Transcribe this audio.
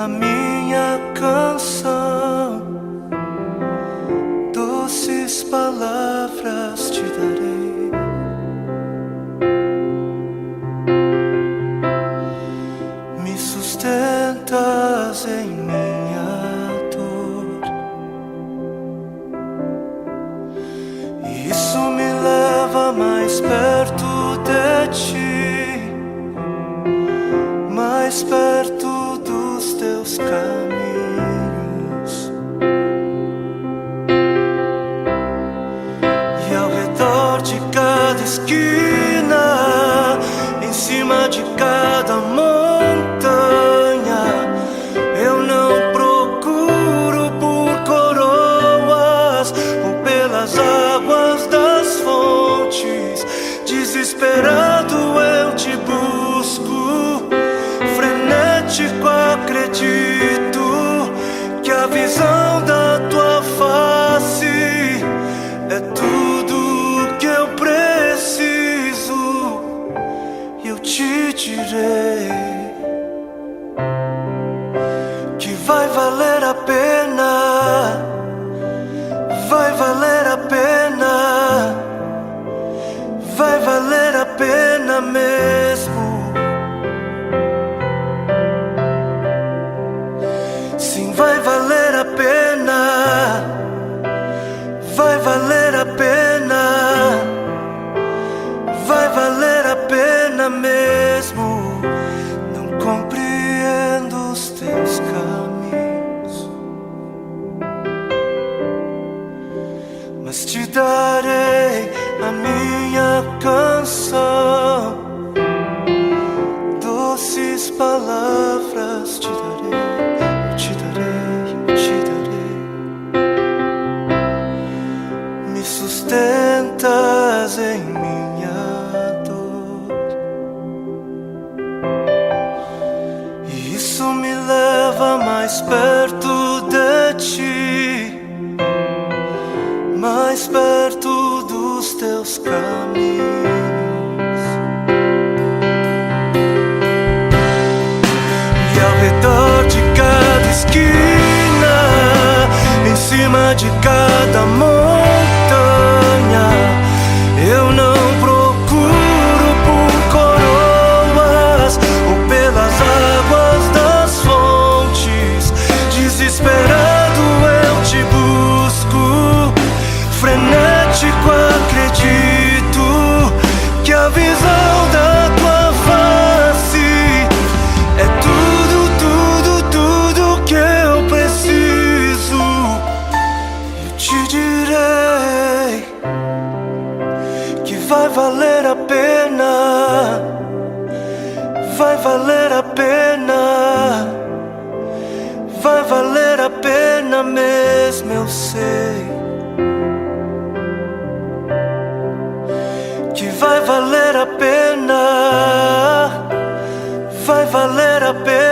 a minha canção, doces palavras te darei. Me sustentas em minha dor, e isso me leva mais perto de ti, mais perto dos teus caminhos. E ao redor de cada esquina, em cima de cada montanha, eu não procuro por coroas ou pelas águas das fontes. Desesperado eu te busco, frenético acredito que a visão da tua face é tudo que eu preciso. E eu te direi que vai valer a pena, vai valer a pena, vai valer a pena mesmo. Sim, vai valer a pena, vai valer a pena, vai valer a pena mesmo. Não compreendo os teus caminhos, mas te darei a minha canção, doces palavras te darei. Me sustentas em minha dor, e isso me leva mais perto de ti, mais perto dos teus caminhos. E ao redor de cada esquina, em cima de cada montanha, eu não procuro por coroas ou pelas águas das fontes. Desesperado eu te busco, frenético acredito que a visão da tua face é tudo, tudo, tudo que eu preciso. Eu te direi que vai valer a pena, vai valer a pena, vai valer a pena mesmo, eu sei que vai valer a pena, vai valer a pena.